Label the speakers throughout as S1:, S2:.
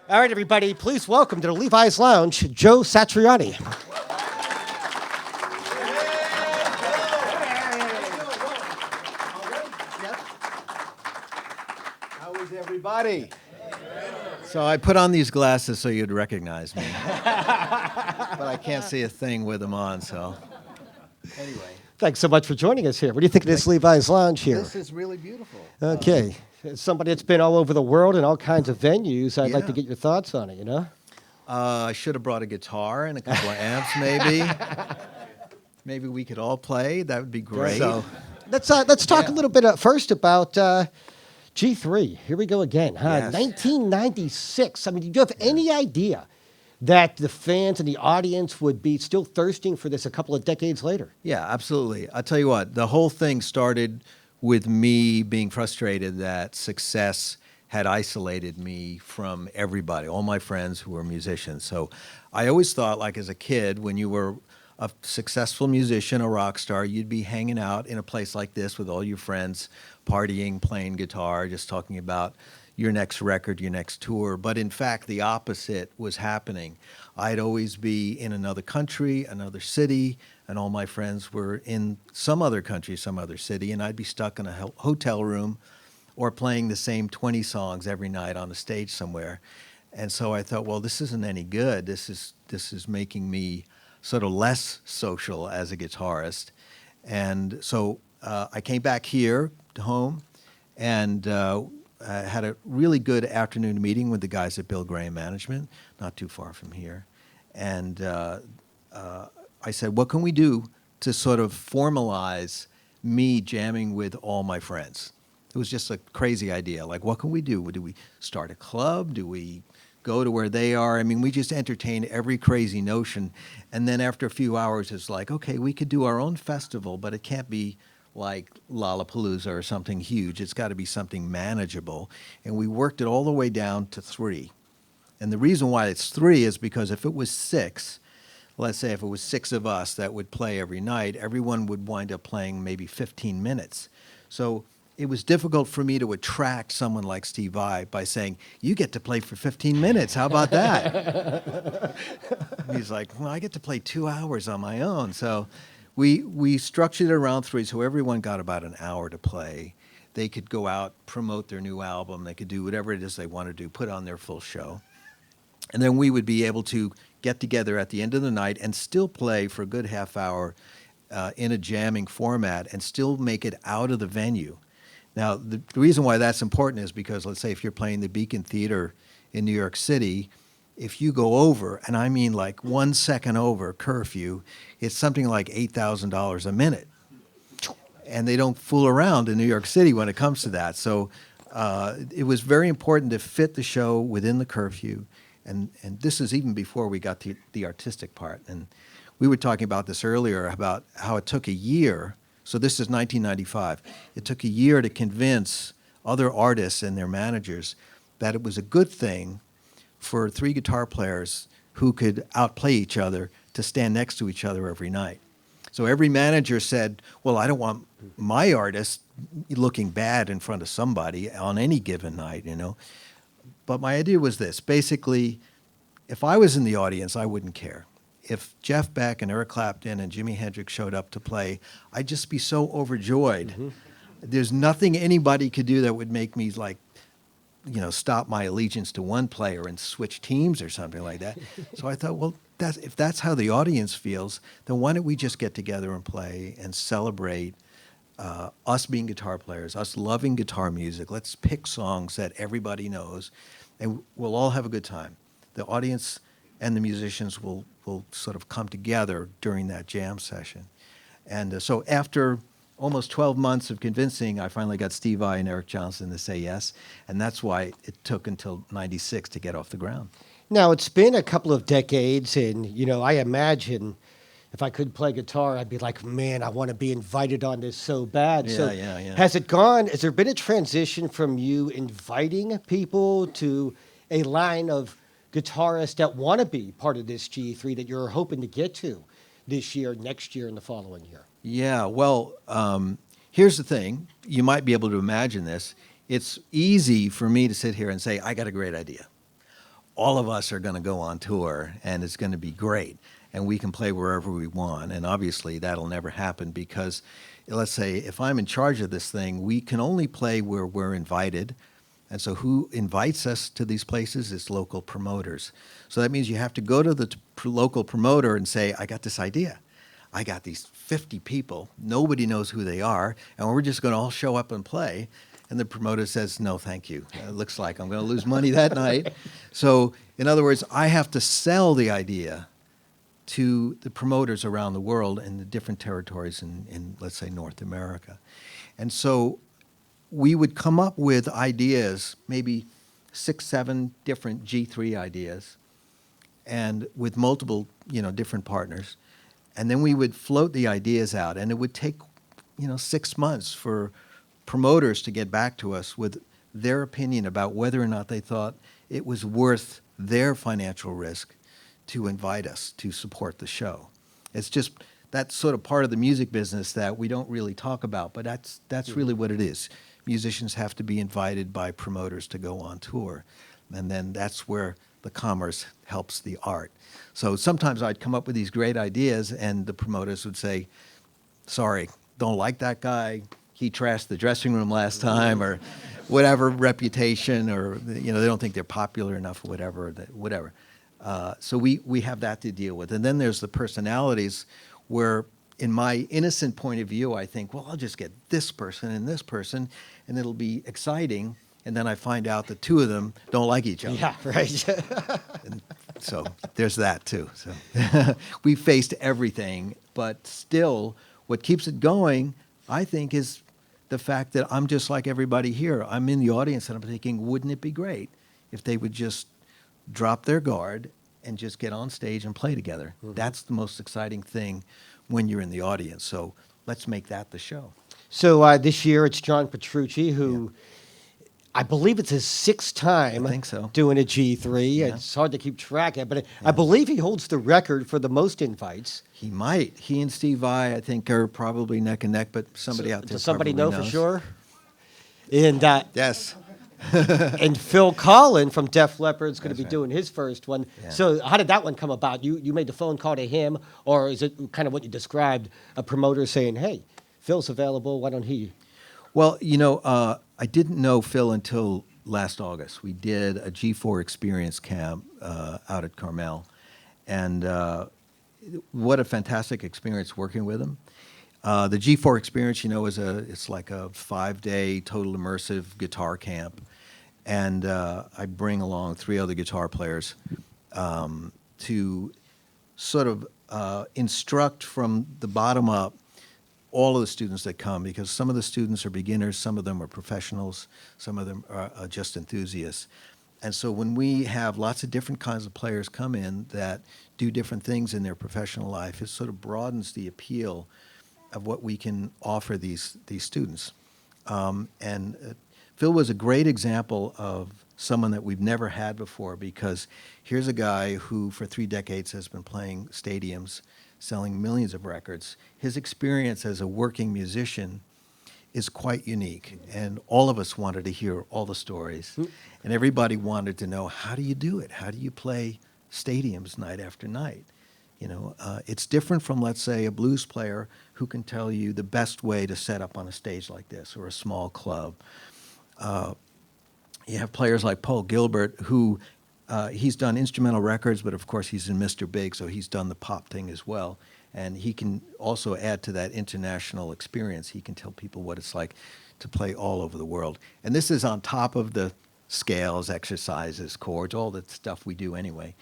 S1: All right, everybody, please welcome to the Levi's Lounge, Joe Satriani.
S2: How is everybody? So I put on these glasses so you'd recognize me. But I can't see a thing with them on, so anyway.
S1: Thanks so much for joining us here. What do you think of this Levi's Lounge here?
S2: This is really beautiful.
S1: Okay. As somebody that's been all over the world in all kinds of venues, I'd like to
S2: Yeah.
S1: get your thoughts on it, you know?
S2: I should have brought a guitar and a couple of amps, maybe. Maybe we could all play. That would be great.
S1: So let's talk
S2: Yeah.
S1: a little bit first about G3. Here we go again.
S2: Yes.
S1: 1996. I mean, do you have any idea that the fans and the audience would be still thirsting for this a couple of decades later?
S2: Yeah, absolutely. I'll tell you what, the whole thing started with me being frustrated that success had isolated me from everybody, all my friends who were musicians. So I always thought, like as a kid, when you were a successful musician, a rock star, you'd be hanging out in a place like this with all your friends, partying, playing guitar, just talking about your next record, your next tour. But in fact, the opposite was happening. I'd always be in another country, another city, and all my friends were in some other country, some other city, and I'd be stuck in a hotel room or playing the same 20 songs every night on a stage somewhere. And so I thought, well, this isn't any good. This is making me sort of less social as a guitarist. And so I came back here to home and I had a really good afternoon meeting with the guys at Bill Graham Management, not too far from here. And I said, what can we do to sort of formalize me jamming with all my friends? It was just a crazy idea. Like, what can we do? Do we start a club? Do we go to where they are? I mean, we just entertained every crazy notion. And then after a few hours, it's like, okay, we could do our own festival, but it can't be like Lollapalooza or something huge. It's got to be something manageable. And we worked it all the way down to 3. And the reason why it's 3 is because if it was 6, let's say if it was 6 of us that would play every night, everyone would wind up playing maybe 15 minutes. So it was difficult for me to attract someone like Steve Vai by saying, you get to play for 15 minutes. How about that? He's like, well, I get to play 2 hours on my own. So we structured it around 3, so everyone got about an hour to play. They could go out, promote their new album. They could do whatever it is they want to do, put on their full show. And then we would be able to get together at the end of the night and still play for a good half hour in a jamming format and still make it out of the venue. Now, the reason why that's important is because, let's say, if you're playing the Beacon Theater in New York City, if you go over, and I mean like 1 second over curfew, it's something like $8,000 a minute. And they don't fool around in New York City when it comes to that. So it was very important to fit the show within the curfew. And this is even before we got to the artistic part. And we were talking about this earlier, about how it took a year. So this is 1995. It took a year to convince other artists and their managers that it was a good thing for 3 guitar players who could outplay each other to stand next to each other every night. So every manager said, well, I don't want my artist looking bad in front of somebody on any given night, you know. But my idea was this. Basically, if I was in the audience, I wouldn't care. If Jeff Beck and Eric Clapton and Jimi Hendrix showed up to play, I'd just be so overjoyed. Mm-hmm. There's nothing anybody could do that would make me like, you know, stop my allegiance to one player and switch teams or something like that. So I thought, well, if that's how the audience feels, then why don't we just get together and play and celebrate us being guitar players, us loving guitar music. Let's pick songs that everybody knows, and we'll all have a good time. The audience and the musicians will sort of come together during that jam session. And so after almost 12 months of convincing, I finally got Steve Vai and Eric Johnson to say yes, and that's why it took until 96 to get off the ground.
S1: Now, it's been a couple of decades, and, you know, I imagine if I could play guitar, I'd be like, man, I want to be invited on this so bad.
S2: Yeah.
S1: Has there been a transition from you inviting people to a line of guitarists that want to be part of this G3 that you're hoping to get to this year, next year, and the following year?
S2: Yeah, well, here's the thing. You might be able to imagine this. It's easy for me to sit here and say, I got a great idea. all of us are going to go on tour, and it's going to be great, and we can play wherever we want. And obviously, that'll never happen because, let's say, if I'm in charge of this thing, we can only play where we're invited. And so who invites us to these places is local promoters. So that means you have to go to the local promoter and say, I got this idea. I got these 50 people. Nobody knows who they are, and we're just going to all show up and play. And the promoter says, no, thank you. It looks like I'm going to lose money that night. So, in other words, I have to sell the idea to the promoters around the world in the different territories in, let's say, North America. And so we would come up with ideas, maybe 6, 7 different G3 ideas, and with multiple, different partners. And then we would float the ideas out, and it would take, 6 months for promoters to get back to us with their opinion about whether or not they thought it was worth their financial risk to invite us to support the show. It's just that's sort of part of the music business that we don't really talk about, but that's really what it is. Musicians have to be invited by promoters to go on tour, and then that's where the commerce helps the art. So sometimes I'd come up with these great ideas, and the promoters would say, sorry, don't like that guy. He trashed the dressing room last time, or whatever reputation, or they don't think they're popular enough, or whatever. So we have that to deal with. And then there's the personalities where, in my innocent point of view, I think, well, I'll just get this person, and it'll be exciting. And then I find out the two of them don't like each other.
S1: Yeah, right.
S2: And so there's that too. So we faced everything, but still, what keeps it going, I think, is the fact that I'm just like everybody here. I'm in the audience, and I'm thinking, wouldn't it be great if they would just drop their guard and just get on stage and play together? Mm-hmm. That's the most exciting thing when you're in the audience. So let's make that the show.
S1: So this year it's John Petrucci, who I believe it's his 6th time
S2: I think so.
S1: doing a G3. Yeah. It's hard to keep track of, but I believe he holds the record for the most invites.
S2: He might. He and Steve Vai, I think, are probably neck and neck, but somebody out there
S1: does somebody
S2: probably
S1: know
S2: knows.
S1: for sure? And
S2: Yes.
S1: and Phil Collen from Def Leppard is going to be
S2: right.
S1: doing his first one.
S2: Yeah.
S1: So how did that one come about? You made the phone call to him, or is it kind of what you described, a promoter saying, hey, Phil's available, why don't he?
S2: Well, I didn't know Phil until last August. We did a G4 experience camp out at Carmel, and what a fantastic experience working with him. The G4 experience, it's like a 5-day total immersive guitar camp, and I bring along 3 other guitar players to sort of instruct from the bottom up all of the students that come, because some of the students are beginners, some of them are professionals, some of them are just enthusiasts. And so when we have lots of different kinds of players come in that do different things in their professional life, it sort of broadens the appeal of what we can offer these students. Phil was a great example of someone that we've never had before, because here's a guy who for 3 decades has been playing stadiums, selling millions of records. His experience as a working musician is quite unique, and all of us wanted to hear all the stories, and everybody wanted to know, how do you do it? How do you play stadiums night after night? It's different from, let's say, a blues player who can tell you the best way to set up on a stage like this, or a small club. You have players like Paul Gilbert, who he's done instrumental records, but of course he's in Mr. Big, so he's done the pop thing as well. And he can also add to that international experience. He can tell people what it's like to play all over the world. And this is on top of the scales, exercises, chords, all the stuff we do anyway.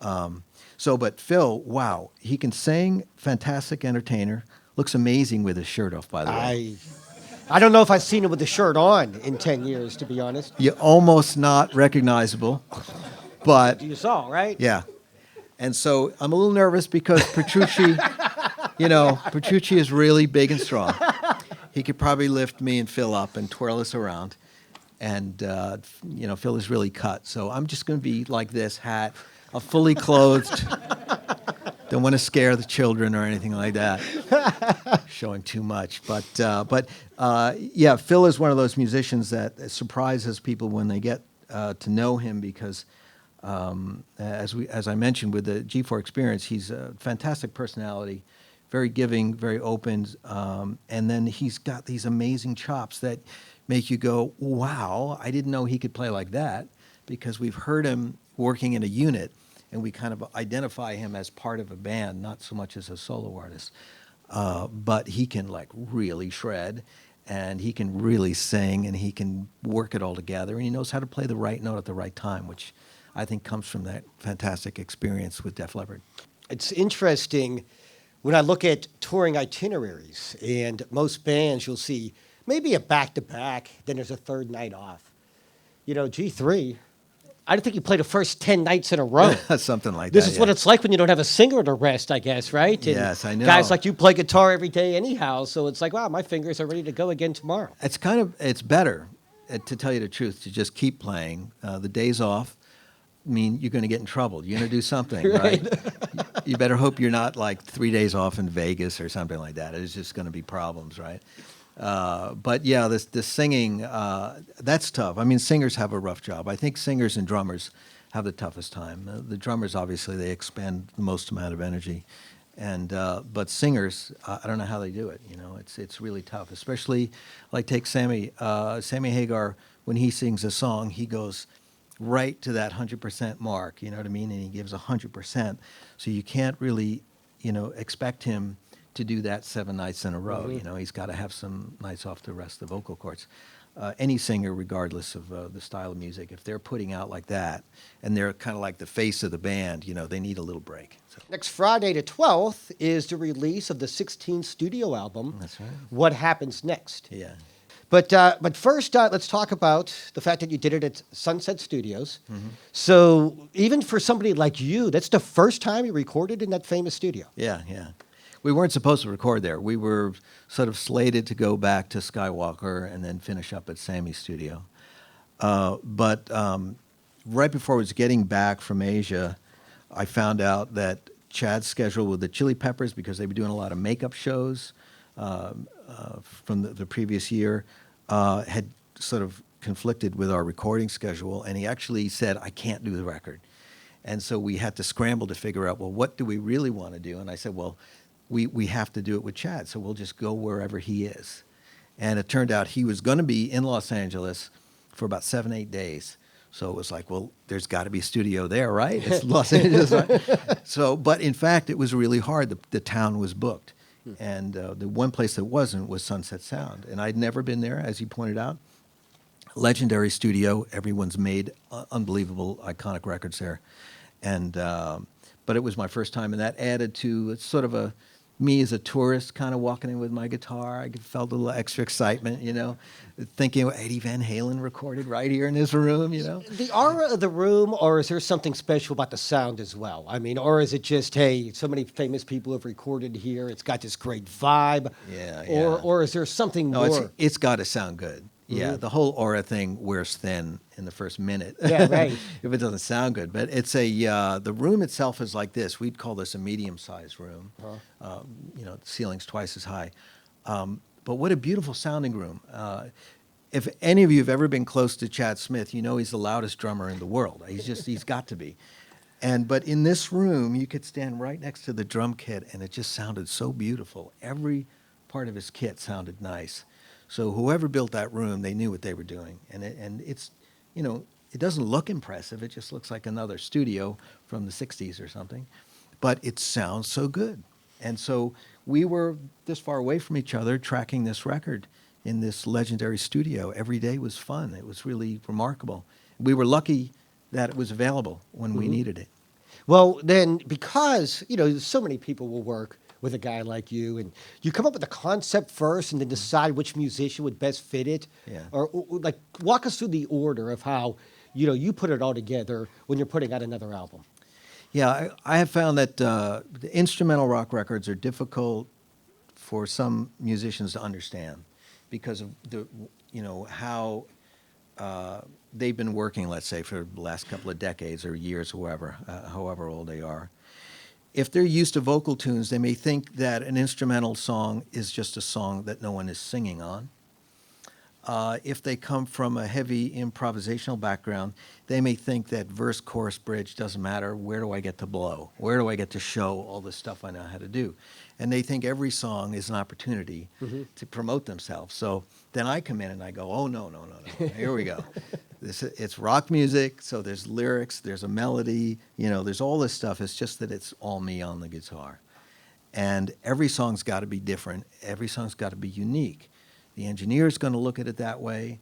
S2: But Phil, wow, he can sing, fantastic entertainer, looks amazing with his shirt off, by the way.
S1: I don't know if I've seen him with the shirt on in 10 years, to be honest.
S2: You're almost not recognizable, but
S1: You saw, right?
S2: yeah. And so I'm a little nervous because Petrucci, Petrucci is really big and strong. He could probably lift me and Phil up and twirl us around. And, Phil is really cut. So I'm just going to be like this, hat, a fully clothed. Don't want to scare the children or anything like that, showing too much. But Phil is one of those musicians that surprises people when they get to know him, because As I mentioned with the G4 experience, he's a fantastic personality, very giving, very open, and then he's got these amazing chops that make you go, wow, I didn't know he could play like that, because we've heard him working in a unit, and we kind of identify him as part of a band, not so much as a solo artist. But he can like really shred, and he can really sing, and he can work it all together, and he knows how to play the right note at the right time, which I think comes from that fantastic experience with Def Leppard.
S1: It's interesting when I look at touring itineraries, and most bands you'll see maybe a back-to-back, then there's a third night off. You know, G3, I don't think you play the first 10 nights in a row.
S2: Something like
S1: This
S2: that.
S1: is what it's like when you don't have a singer to rest, I guess, right? And
S2: Yes, I know.
S1: guys like you play guitar every day anyhow, so it's like, wow, my fingers are ready to go again tomorrow.
S2: It's better, to tell you the truth, to just keep playing. The days off mean you're going to get in trouble. You're going to do something, right? You better hope you're not like 3 days off in Vegas or something like that. It's just going to be problems, right? But yeah, this singing, that's tough. I mean, singers have a rough job. I think singers and drummers have the toughest time. The drummers, obviously, they expend the most amount of energy. And but singers, I don't know how they do it. You know, it's really tough. Especially, like take Sammy Hagar, when he sings a song, he goes right to that 100% mark. You know what I mean? And he gives 100%. So you can't really, expect him to do that 7 nights in a row.
S1: Mhm.
S2: You know, he's got to have some nights off to rest the vocal cords. Any singer, regardless of the style of music, if they're putting out like that, and they're kind of like the face of the band, they need a little break. So.
S1: Next Friday, the 12th, is the release of the 16th studio album.
S2: That's right.
S1: What Happens Next?
S2: Yeah.
S1: But first, let's talk about the fact that you did it at Sunset Studios.
S2: Mm-hmm.
S1: So even for somebody like you, that's the first time you recorded in that famous studio.
S2: Yeah, yeah. We weren't supposed to record there. We were sort of slated to go back to Skywalker and then finish up at Sammy's studio. But right before I was getting back from Asia, I found out that Chad's schedule with the Chili Peppers, because they were doing a lot of makeup shows from the previous year, had sort of conflicted with our recording schedule. And he actually said, I can't do the record. And so we had to scramble to figure out, well, what do we really want to do? And I said, well, we have to do it with Chad, so we'll just go wherever he is. And it turned out he was going to be in Los Angeles for about 7-8 days. So it was like, well, there's got to be a studio there, right? It's Los Angeles, right? So, but in fact, it was really hard. The town was booked. And the one place that wasn't was Sunset Sound. And I'd never been there, as you pointed out. Legendary studio. Everyone's made unbelievable, iconic records there. And but it was my first time, and that added to sort of me as a tourist kind of walking in with my guitar. I felt a little extra excitement, thinking Eddie Van Halen recorded right here in this room,
S1: The aura of the room, or is there something special about the sound as well? I mean, or is it just, hey, so many famous people have recorded here, it's got this great vibe?
S2: Yeah.
S1: Or is there something
S2: No,
S1: more?
S2: it's got to sound good. Yeah,
S1: Mhm.
S2: the whole aura thing wears thin in the first minute.
S1: Yeah, right.
S2: If it doesn't sound good. But it's the room itself is like this. We'd call this a medium-sized room.
S1: Uh-huh.
S2: The ceiling's twice as high. But what a beautiful sounding room. If any of you have ever been close to Chad Smith, you know he's the loudest drummer in the world. He's got to be. But in this room, you could stand right next to the drum kit, and it just sounded so beautiful. Every part of his kit sounded nice. So whoever built that room, they knew what they were doing. And it's, it doesn't look impressive. It just looks like another studio from the 60s or something. But it sounds so good. And so we were this far away from each other tracking this record in this legendary studio. Every day was fun. It was really remarkable. We were lucky that it was available when we needed it.
S1: Well, then, because, so many people will work with a guy like you, and you come up with a concept first and then decide which musician would best fit it.
S2: Yeah.
S1: Or like, walk us through the order of how, you put it all together when you're putting out another album.
S2: Yeah, I have found that the instrumental rock records are difficult for some musicians to understand because of how they've been working, let's say, for the last couple of decades or years, however old they are. If they're used to vocal tunes, they may think that an instrumental song is just a song that no one is singing on. If they come from a heavy improvisational background, they may think that verse, chorus, bridge doesn't matter. Where do I get to blow? Where do I get to show all the stuff I know how to do? And they think every song is an opportunity to promote themselves. So then I come in and I go, oh, no, no, no, no. Here we go. It's rock music, so there's lyrics, there's a melody, there's all this stuff. It's just that it's all me on the guitar. And every song's got to be different. Every song's got to be unique. The engineer's going to look at it that way.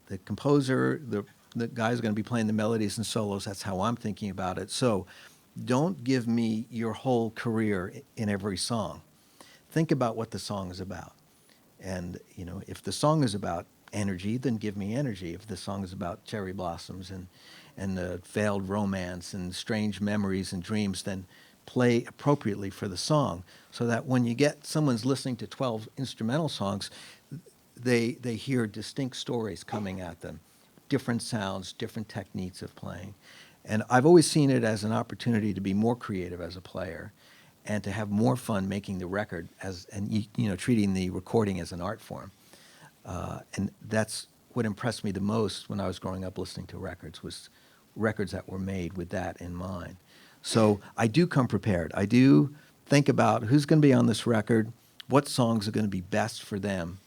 S2: The composer, the guy's going to be playing the melodies and solos. That's how I'm thinking about it. So don't give me your whole career in every song. Think about what the song is about. And, if the song is about energy, then give me energy. If the song is about cherry blossoms and failed romance and strange memories and dreams, then play appropriately for the song, so that when you get someone's listening to 12 instrumental songs, they hear distinct stories coming at them, different sounds, different techniques of playing. And I've always seen it as an opportunity to be more creative as a player and to have more fun making the record treating the recording as an art form. And that's what impressed me the most when I was growing up listening to records, was records that were made with that in mind. So I do come prepared. I do think about who's going to be on this record, what songs are going to be best for them.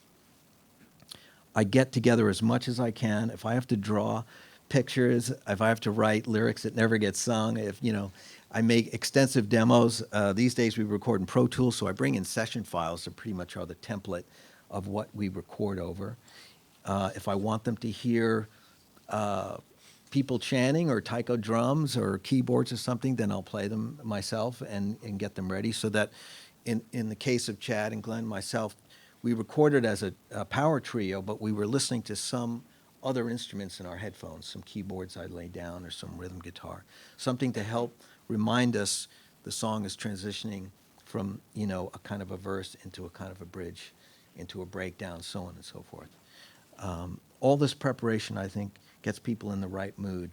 S2: I get together as much as I can. If I have to draw pictures, if I have to write lyrics that never get sung, I make extensive demos. These days we record in Pro Tools, so I bring in session files that pretty much are the template of what we record over. If I want them to hear people chanting or taiko drums or keyboards or something, then I'll play them myself and get them ready, so that in the case of Chad and Glenn, myself, we recorded as a power trio, but we were listening to some other instruments in our headphones, some keyboards I laid down or some rhythm guitar, something to help remind us the song is transitioning from, a kind of a verse into a kind of a bridge, into a breakdown, so on and so forth. All this preparation, I think, gets people in the right mood,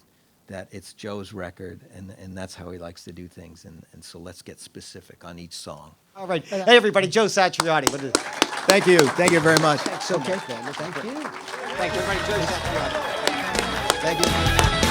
S2: that it's Joe's record, and that's how he likes to do things. And so let's get specific on each song.
S1: All right. Hey, everybody, Joe Satriani.
S2: Thank you. Thank you very much.
S1: Thanks so much, man. Thank you. Thank you, everybody. Joe Satriani.
S2: Thank you.